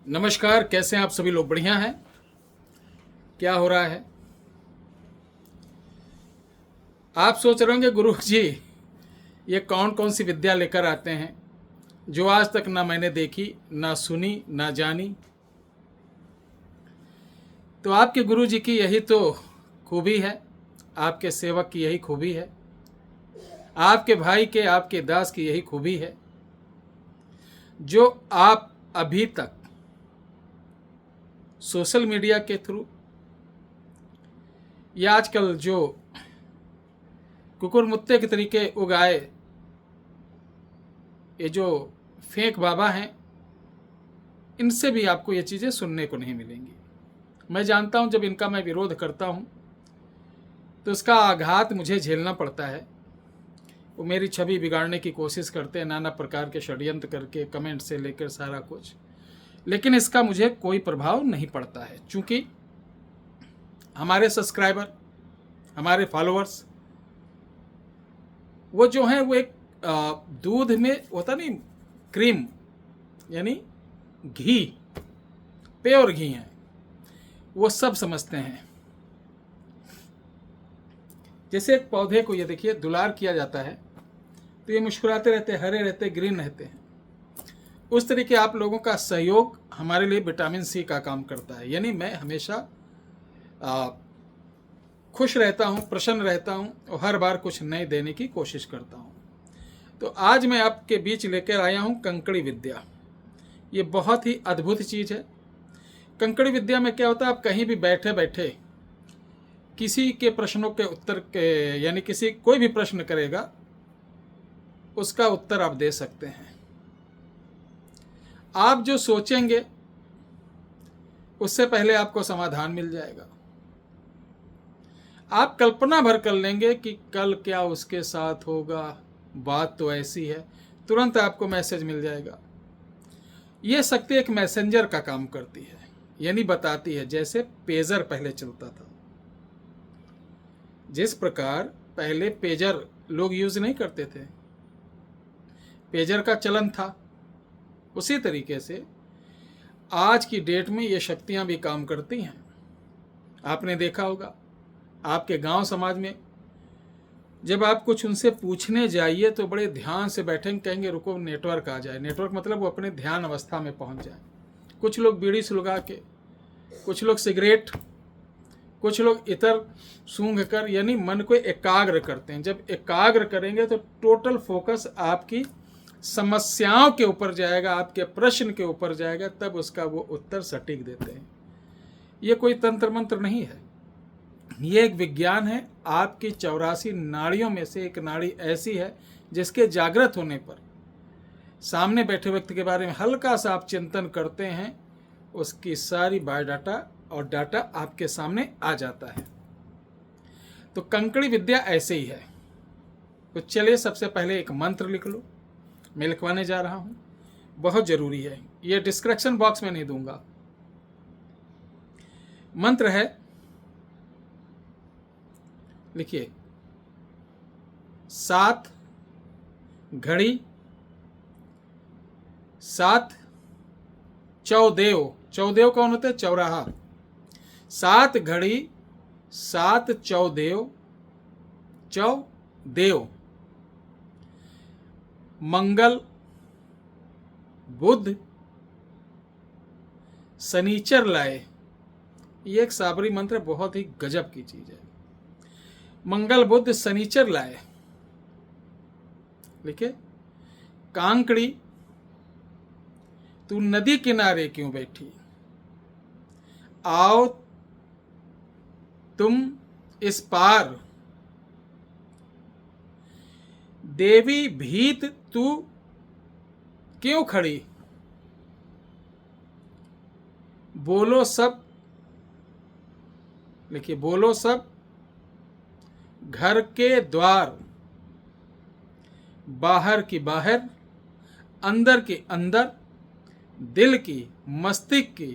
नमस्कार, कैसे हैं आप सभी लोग? बढ़िया हैं? क्या हो रहा है? आप सोच रहे होंगे गुरु जी ये कौन कौन सी विद्या लेकर आते हैं जो आज तक ना मैंने देखी, ना सुनी, ना जानी। तो आपके गुरु जी की यही तो खूबी है, आपके सेवक की यही खूबी है, आपके भाई के, आपके दास की यही खूबी है, जो आप अभी तक सोशल मीडिया के थ्रू या आजकल जो कुकुरमुत्ते के तरीके उगाए ये जो फेक बाबा हैं, इनसे भी आपको ये चीज़ें सुनने को नहीं मिलेंगी। मैं जानता हूँ जब इनका मैं विरोध करता हूँ तो इसका आघात मुझे झेलना पड़ता है। वो मेरी छवि बिगाड़ने की कोशिश करते हैं, नाना प्रकार के षड्यंत्र करके, कमेंट से लेकर सारा कुछ, लेकिन इसका मुझे कोई प्रभाव नहीं पड़ता है, क्योंकि हमारे सब्सक्राइबर, हमारे फॉलोअर्स, वो जो हैं वो एक दूध में होता नहीं, क्रीम यानी घी, प्योर घी है, वो सब समझते हैं। जैसे एक पौधे को ये देखिए दुलार किया जाता है तो ये मुस्कुराते रहते हैं, हरे रहते, ग्रीन रहते हैं। उस तरीके आप लोगों का सहयोग हमारे लिए विटामिन सी का काम करता है। यानी मैं हमेशा खुश रहता हूँ, प्रसन्न रहता हूँ और हर बार कुछ नए देने की कोशिश करता हूँ। तो आज मैं आपके बीच लेकर आया हूँ कंकड़ी विद्या। ये बहुत ही अद्भुत चीज़ है। कंकड़ी विद्या में क्या होता है, आप कहीं भी बैठे बैठे किसी के प्रश्नों के उत्तर के, यानी किसी कोई भी प्रश्न करेगा उसका उत्तर आप दे सकते हैं। आप जो सोचेंगे उससे पहले आपको समाधान मिल जाएगा। आप कल्पना भर कर लेंगे कि कल क्या उसके साथ होगा, बात तो ऐसी है, तुरंत आपको मैसेज मिल जाएगा। ये शक्ति एक मैसेंजर का काम करती है, यानी बताती है। जैसे पेजर पहले चलता था, जिस प्रकार पहले पेजर लोग यूज नहीं करते थे, पेजर का चलन था, उसी तरीके से आज की डेट में ये शक्तियां भी काम करती हैं। आपने देखा होगा आपके गांव समाज में जब आप कुछ उनसे पूछने जाइए तो बड़े ध्यान से बैठेंगे, कहेंगे रुको नेटवर्क आ जाए। नेटवर्क मतलब वो अपने ध्यान अवस्था में पहुंच जाए। कुछ लोग बीड़ी सुलगा के, कुछ लोग सिगरेट, कुछ लोग इतर सूंघ कर, यानी मन को एकाग्र करते हैं। जब एकाग्र करेंगे तो टोटल फोकस आपकी समस्याओं के ऊपर जाएगा, आपके प्रश्न के ऊपर जाएगा, तब उसका वो उत्तर सटीक देते हैं। ये कोई तंत्र मंत्र नहीं है, ये एक विज्ञान है। आपकी 84 नाड़ियों में से एक नाड़ी ऐसी है जिसके जागृत होने पर सामने बैठे व्यक्ति के बारे में हल्का सा आप चिंतन करते हैं, उसकी सारी बायोडाटा और डाटा आपके सामने आ जाता है। तो कंकड़ी विद्या ऐसे ही है। तो चलिए सबसे पहले एक मंत्र लिख लो। मैं लिखवाने जा रहा हूं, बहुत जरूरी है। ये डिस्क्रिप्शन बॉक्स में नहीं दूंगा। मंत्र है, लिखिए, 7 घड़ी 7 चौदेव। चौदेव कौन होते हैं? चौराहा। 7 घड़ी 7 चौदेव, चौदेव, मंगल, बुध, शनिचर लाए। ये एक साबरी मंत्र, बहुत ही गजब की चीज है। मंगल बुध शनिचर लाए। लिखे, कांकड़ी तू नदी किनारे क्यों बैठी, आओ तुम इस पार, देवी भीत तू क्यों खड़ी, बोलो सब, लिखिए, बोलो सब, घर के द्वार, बाहर की बाहर, अंदर की अंदर, दिल की, मस्तिष्क की,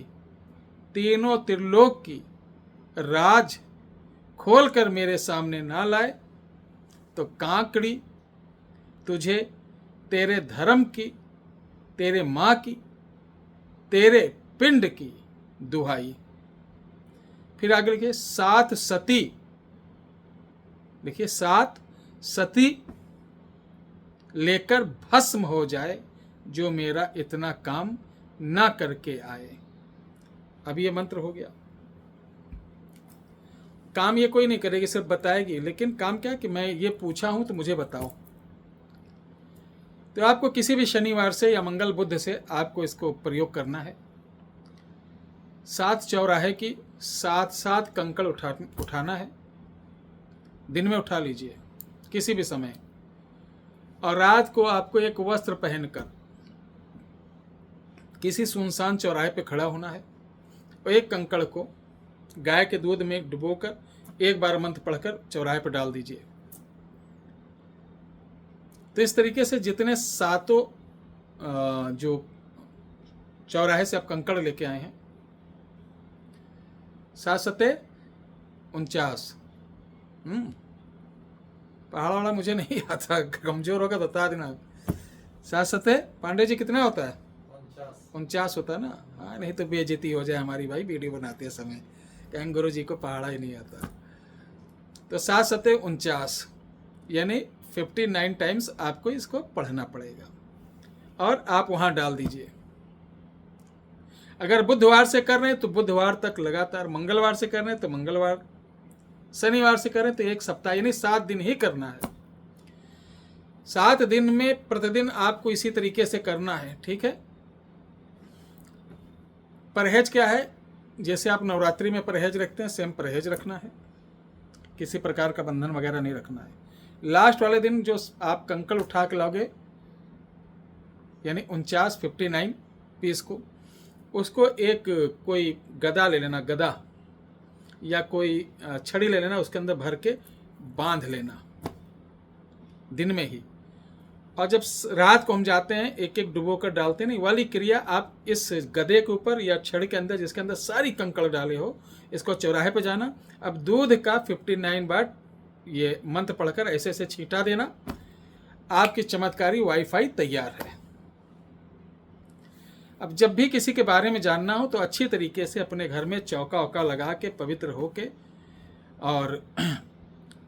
तीनों त्रिलोक की राज खोलकर मेरे सामने ना लाए तो कांकड़ी तुझे तेरे धर्म की, तेरे माँ की, तेरे पिंड की दुहाई। फिर आगे लिखिए 7 सती, देखिए 7 सती लेकर भस्म हो जाए जो मेरा इतना काम ना करके आए। अब ये मंत्र हो गया। काम ये कोई नहीं करेगी, सिर्फ बताएगी, लेकिन काम क्या कि मैं ये पूछा हूं तो मुझे बताओ। तो आपको किसी भी शनिवार से या मंगल बुध से आपको इसको प्रयोग करना है। 7 चौराहे की 7 कंकड़ उठाना है। दिन में उठा लीजिए किसी भी समय, और रात को आपको एक वस्त्र पहनकर किसी सुनसान चौराहे पे खड़ा होना है और एक कंकड़ को गाय के दूध में डुबोकर एक बार मंत्र पढ़कर चौराहे पर डाल दीजिए। तो इस तरीके से जितने 7 जो चौराहे से आप कंकड़ लेके आए हैं, 7 सते 49। पहाड़ा वाला मुझे नहीं आता, कमजोर होगा तो बता देना। 7 सते पांडे जी कितना होता है? 49 होता है ना। हाँ, नहीं तो बेइज्जती हो जाए हमारी भाई वीडियो बनाते समय, कहेंगे गुरु जी को पहाड़ा ही नहीं आता। तो 7 सते 49 यानी 59 टाइम्स आपको इसको पढ़ना पड़ेगा और आप वहां डाल दीजिए। अगर बुधवार से कर रहे हैं तो बुधवार तक लगातार, मंगलवार से कर रहे हैं तो मंगलवार, शनिवार से करें तो एक सप्ताह, यानी 7 दिन ही करना है। 7 दिन में प्रतिदिन आपको इसी तरीके से करना है, ठीक है। परहेज क्या है? जैसे आप नवरात्रि में परहेज रखते हैं, सेम परहेज रखना है, किसी प्रकार का बंधन वगैरह नहीं रखना है। लास्ट वाले दिन जो आप कंकड़ उठा के लाओगे, यानी 59 पीस को, उसको एक कोई गदा ले लेना, गदा या कोई छड़ी ले लेना, उसके अंदर भर के बांध लेना दिन में ही। और जब रात को हम जाते हैं एक एक डुबो कर डालते हैं, नहीं वाली क्रिया आप इस गदे के ऊपर या छड़ी के अंदर जिसके अंदर सारी कंकड़ डाले हो, इसको चौराहे पे जाना। अब दूध का 59 बार ये मंत्र पढ़कर ऐसे ऐसे छींटा देना। आपकी चमत्कारी वाईफाई तैयार है। अब जब भी किसी के बारे में जानना हो तो अच्छी तरीके से अपने घर में चौका वौका लगा के पवित्र होके, और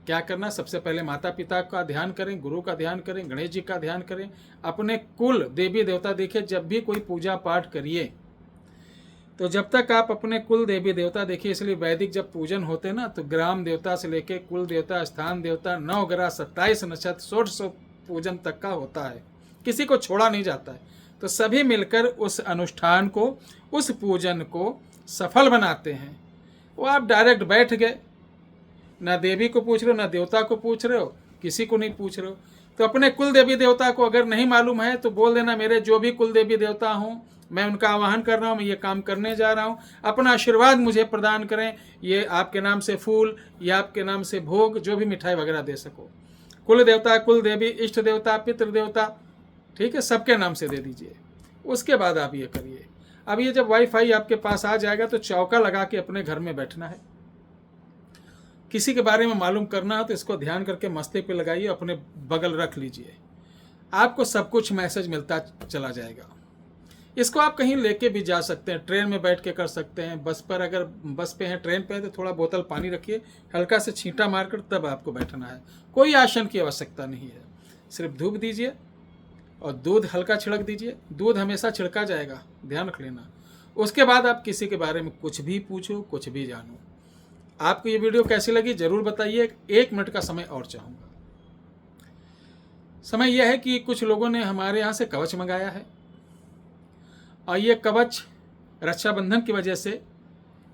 क्या करना, सबसे पहले माता पिता का ध्यान करें, गुरु का ध्यान करें, गणेश जी का ध्यान करें, अपने कुल देवी देवता देखिए। जब भी कोई पूजा पाठ करिए तो जब तक आप अपने कुल देवी देवता देखिए, इसलिए वैदिक जब पूजन होते हैं ना तो ग्राम देवता से लेके कुल देवता, स्थान देवता, 9 ग्रह, 27 नक्षत्र, 100 पूजन तक का होता है, किसी को छोड़ा नहीं जाता है। तो सभी मिलकर उस अनुष्ठान को, उस पूजन को सफल बनाते हैं। वो आप डायरेक्ट बैठ गए, ना देवी को पूछ रहे हो, ना देवता को पूछ रहे हो, किसी को नहीं पूछ रहे हो। तो अपने कुल देवी देवता को अगर नहीं मालूम है तो बोल देना, मेरे जो भी कुल देवी देवता हों, मैं उनका आवाहन कर रहा हूँ, मैं ये काम करने जा रहा हूँ, अपना आशीर्वाद मुझे प्रदान करें। ये आपके नाम से फूल या आपके नाम से भोग, जो भी मिठाई वगैरह दे सको, कुल देवता, कुल देवी, इष्ट देवता, पितृ देवता, ठीक है, सबके नाम से दे दीजिए। उसके बाद आप ये करिए। अब ये जब वाईफाई आपके पास आ जाएगा तो चौका लगा के अपने घर में बैठना है। किसी के बारे में मालूम करना है तो इसको ध्यान करके मस्तिष्क पे लगाइए, अपने बगल रख लीजिए, आपको सब कुछ मैसेज मिलता चला जाएगा। इसको आप कहीं लेके भी जा सकते हैं, ट्रेन में बैठ के कर सकते हैं, बस पर, अगर बस पे हैं, ट्रेन पे है तो थोड़ा बोतल पानी रखिए, हल्का से छींटा मारकर तब आपको बैठना है। कोई आसन की आवश्यकता नहीं है, सिर्फ धूप दीजिए और दूध हल्का छिड़क दीजिए। दूध हमेशा छिड़का जाएगा, ध्यान रख लेना। उसके बाद आप किसी के बारे में कुछ भी पूछो, कुछ भी जानो। आपको ये वीडियो कैसी लगी जरूर बताइए। 1 मिनट का समय और चाहूँगा। समय यह है कि कुछ लोगों ने हमारे यहाँ से कवच मंगाया है, और ये कवच रक्षाबंधन की वजह से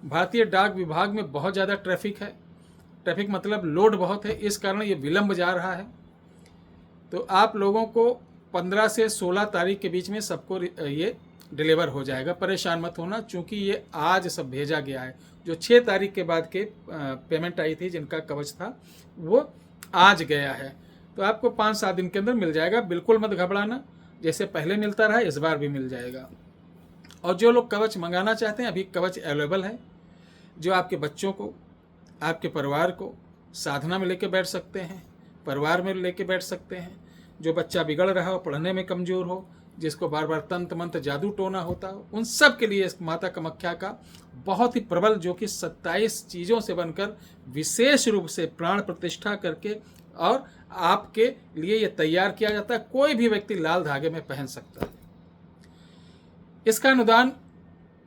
भारतीय डाक विभाग में बहुत ज़्यादा ट्रैफिक है। ट्रैफिक मतलब लोड बहुत है, इस कारण ये विलंब जा रहा है। तो आप लोगों को 15 से 16 तारीख के बीच में सबको ये डिलीवर हो जाएगा। परेशान मत होना, चूँकि ये आज सब भेजा गया है। जो 6 तारीख के बाद के पेमेंट आई थी, जिनका कवच था, वो आज गया है। तो आपको 5-7 दिन के अंदर मिल जाएगा। बिल्कुल मत घबराना, जैसे पहले मिलता रहा इस बार भी मिल जाएगा। और जो लोग कवच मंगाना चाहते हैं, अभी कवच अवेलेबल है, जो आपके बच्चों को, आपके परिवार को साधना में लेके बैठ सकते हैं, परिवार में लेके बैठ सकते हैं। जो बच्चा बिगड़ रहा हो, पढ़ने में कमज़ोर हो, जिसको बार बार तंत्र मंत्र जादू टोना होता हो, उन सब के लिए इस माता कामाख्या का बहुत ही प्रबल, जो कि 27 चीज़ों से बनकर विशेष रूप से प्राण प्रतिष्ठा करके और आपके लिए ये तैयार किया जाता है। कोई भी व्यक्ति लाल धागे में पहन सकता है। इसका अनुदान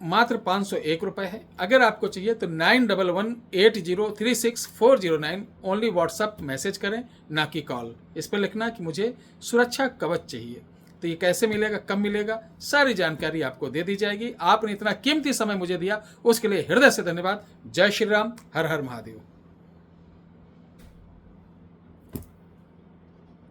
मात्र 501 रुपये है। अगर आपको चाहिए तो 9118036409 ओनली व्हाट्सअप मैसेज करें, ना कि कॉल। इस पर लिखना कि मुझे सुरक्षा कवच चाहिए। तो ये कैसे मिलेगा, कब मिलेगा, सारी जानकारी आपको दे दी जाएगी। आपने इतना कीमती समय मुझे दिया, उसके लिए हृदय से धन्यवाद। जय श्री राम, हर हर महादेव।